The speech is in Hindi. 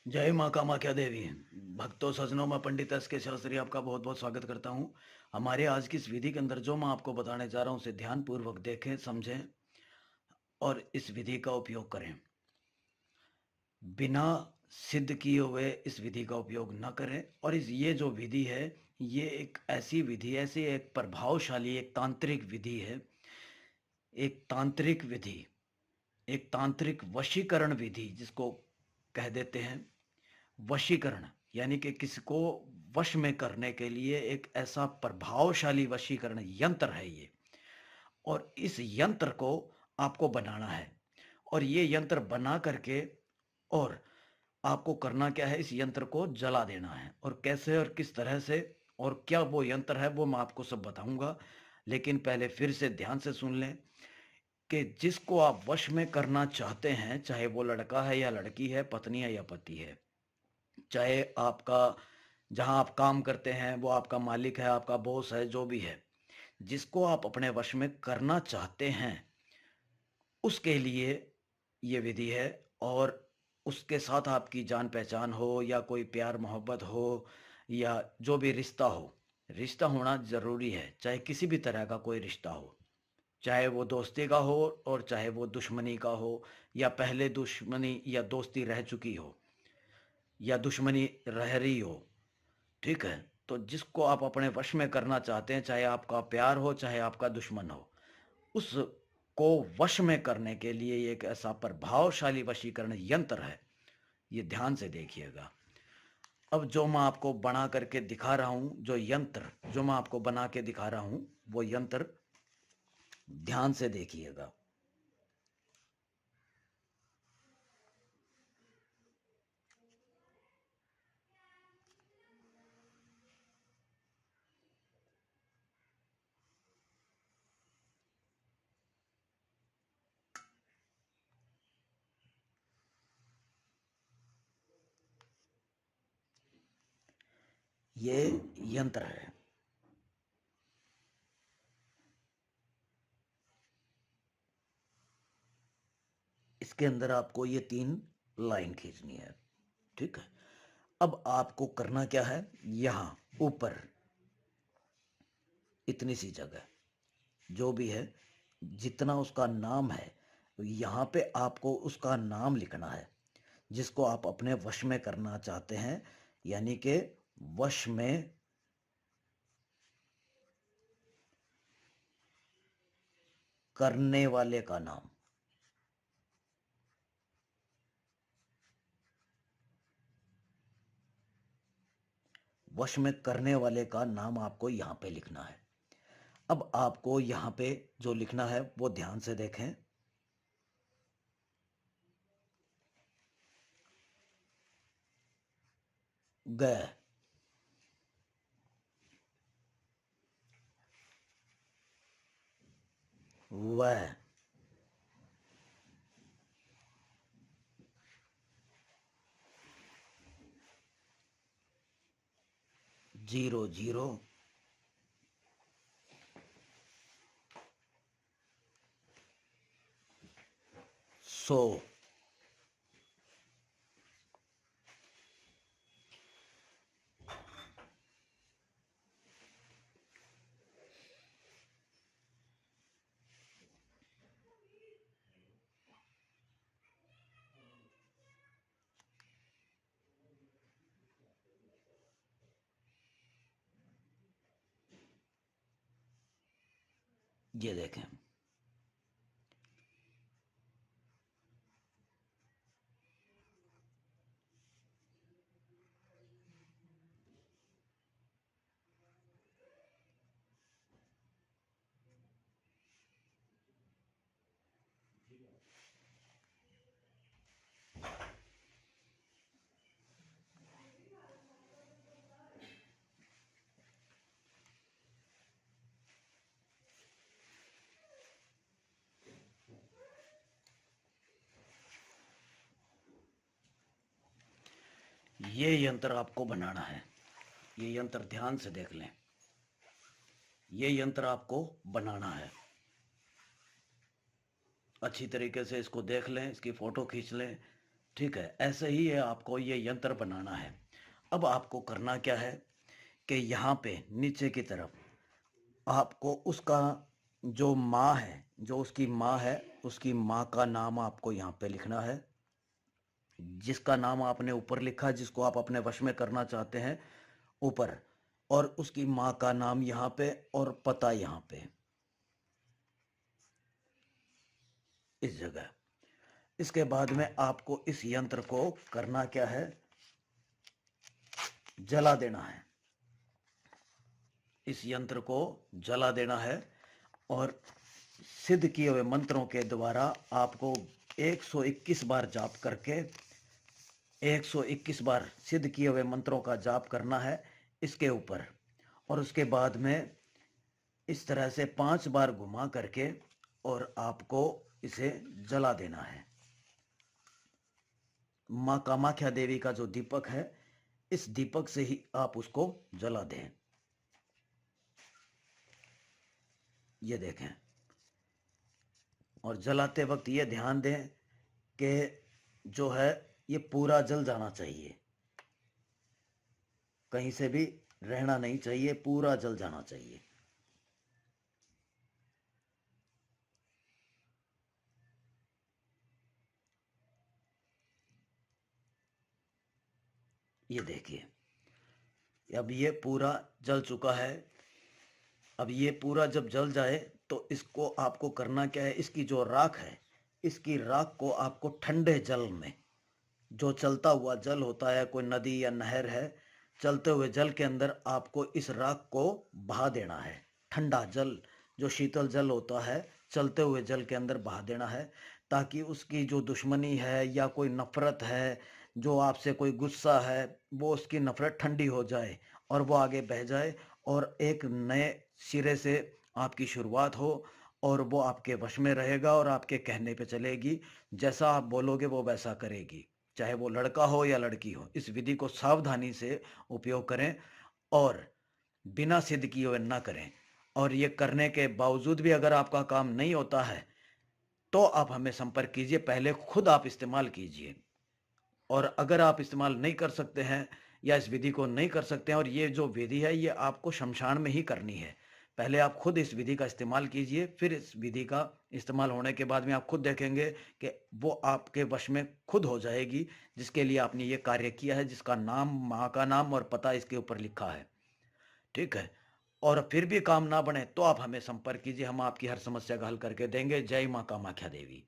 जय माँ कामाख्या देवी। भक्तों सज्जनों, मैं पंडित एस के शास्त्री आपका बहुत बहुत स्वागत करता हूँ। हमारे आज की इस विधि के अंदर जो मैं आपको बताने जा रहा हूँ उसे ध्यान पूर्वक देखें, समझें और इस विधि का उपयोग करें। बिना सिद्ध किए हुए इस विधि का उपयोग न करें। और ये जो विधि है, ये एक ऐसी विधि, ऐसी एक प्रभावशाली एक तांत्रिक विधि है। एक तांत्रिक विधि, एक तांत्रिक वशीकरण विधि जिसको कह देते हैं। वशीकरण यानी कि किसी को वश में करने के लिए एक ऐसा प्रभावशाली वशीकरण यंत्र है ये। और इस यंत्र को आपको बनाना है। और ये यंत्र बना करके और आपको करना क्या है, इस यंत्र को जला देना है। और कैसे और किस तरह से और क्या वो यंत्र है वो मैं आपको सब बताऊंगा। लेकिन पहले फिर से ध्यान से सुन लें कि जिसको आप वश में करना चाहते हैं, चाहे वो लड़का है या लड़की है, पत्नी है या पति है, चाहे आपका जहां आप काम करते हैं वो आपका मालिक है, आपका बॉस है, जो भी है, जिसको आप अपने वश में करना चाहते हैं उसके लिए ये विधि है। और उसके साथ आपकी जान पहचान हो या कोई प्यार मोहब्बत हो या जो भी रिश्ता हो, रिश्ता होना ज़रूरी है, चाहे किसी भी तरह का कोई रिश्ता हो, चाहे वो दोस्ती का हो और चाहे वो दुश्मनी का हो, या पहले दुश्मनी या दोस्ती रह चुकी हो या दुश्मनी रह रही हो। ठीक है। तो जिसको आप अपने वश में करना चाहते हैं, चाहे आपका प्यार हो चाहे आपका दुश्मन हो, उसको वश में करने के लिए ये एक ऐसा प्रभावशाली वशीकरण यंत्र है। ये ध्यान से देखिएगा। अब जो मैं आपको बना करके दिखा रहा हूं, जो यंत्र जो मैं आपको बना के दिखा रहा हूं, वो यंत्र ध्यान से देखिएगा। ये यंत्र है। इसके अंदर आपको ये 3 लाइन खींचनी है। ठीक है। अब आपको करना क्या है, यहां ऊपर इतनी सी जगह, जो भी है, जितना उसका नाम है, यहाँ पे आपको उसका नाम लिखना है जिसको आप अपने वश में करना चाहते हैं। यानी कि वश में करने वाले का नाम। वश में करने वाले का नाम आपको यहाँ पे लिखना है। अब आपको यहाँ पे जो लिखना है वो ध्यान से देखें। ग, व, 00, 100। ये देखें। ये यंत्र आपको बनाना है। ये यंत्र ध्यान से देख लें। ये यंत्र आपको बनाना है। अच्छी तरीके से इसको देख लें, इसकी फोटो खींच लें, ठीक है, ऐसे ही है, आपको ये यंत्र बनाना है। अब आपको करना क्या है कि यहाँ पे नीचे की तरफ आपको उसका जो माँ है, जो उसकी माँ है, उसकी माँ का नाम आपको यहाँ पे लिखना है। जिसका नाम आपने ऊपर लिखा, जिसको आप अपने वश में करना चाहते हैं, ऊपर, और उसकी माँ का नाम यहाँ पे और पता यहाँ पे, इस जगह। इसके बाद में आपको इस यंत्र को करना क्या है, जला देना है। इस यंत्र को जला देना है और सिद्ध किए हुए मंत्रों के द्वारा आपको 121 बार जाप करके 121 बार सिद्ध किए हुए मंत्रों का जाप करना है इसके ऊपर। और उसके बाद में इस तरह से 5 बार घुमा करके और आपको इसे जला देना है। माँ कामाख्या देवी का जो दीपक है, इस दीपक से ही आप उसको जला दें। ये देखें, और जलाते वक्त ये ध्यान दें कि जो है ये पूरा जल जाना चाहिए, कहीं से भी रहना नहीं चाहिए, पूरा जल जाना चाहिए। ये देखिए, अब ये पूरा जल चुका है। अब ये पूरा जब जल जाए तो इसको आपको करना क्या है, इसकी जो राख है, इसकी राख को आपको ठंडे जल में, जो चलता हुआ जल होता है, कोई नदी या नहर है, चलते हुए जल के अंदर आपको इस राख को बहा देना है। ठंडा जल, जो शीतल जल होता है, चलते हुए जल के अंदर बहा देना है, ताकि उसकी जो दुश्मनी है या कोई नफरत है, जो आपसे कोई गुस्सा है, वो उसकी नफरत ठंडी हो जाए और वो आगे बह जाए और एक नए सिरे से आपकी शुरुआत हो, और वो आपके वश में रहेगा और आपके कहने पे चलेगी। जैसा आप बोलोगे वो वैसा करेगी, चाहे वो लड़का हो या लड़की हो। इस विधि को सावधानी से उपयोग करें और बिना सिद्ध किए हुए ना करें। और ये करने के बावजूद भी अगर आपका काम नहीं होता है तो आप हमें संपर्क कीजिए, पहले खुद आप इस्तेमाल कीजिए। और अगर आप इस्तेमाल नहीं कर सकते हैं या इस विधि को नहीं कर सकते हैं, और ये जो विधि है ये आपको शमशान में ही करनी है, पहले आप खुद इस विधि का इस्तेमाल कीजिए। फिर इस विधि का इस्तेमाल होने के बाद में आप खुद देखेंगे कि वो आपके वश में खुद हो जाएगी, जिसके लिए आपने ये कार्य किया है, जिसका नाम, माँ का नाम और पता इसके ऊपर लिखा है। ठीक है। और फिर भी काम ना बने तो आप हमें संपर्क कीजिए, हम आपकी हर समस्या का हल करके देंगे। जय माँ कामाख्या देवी।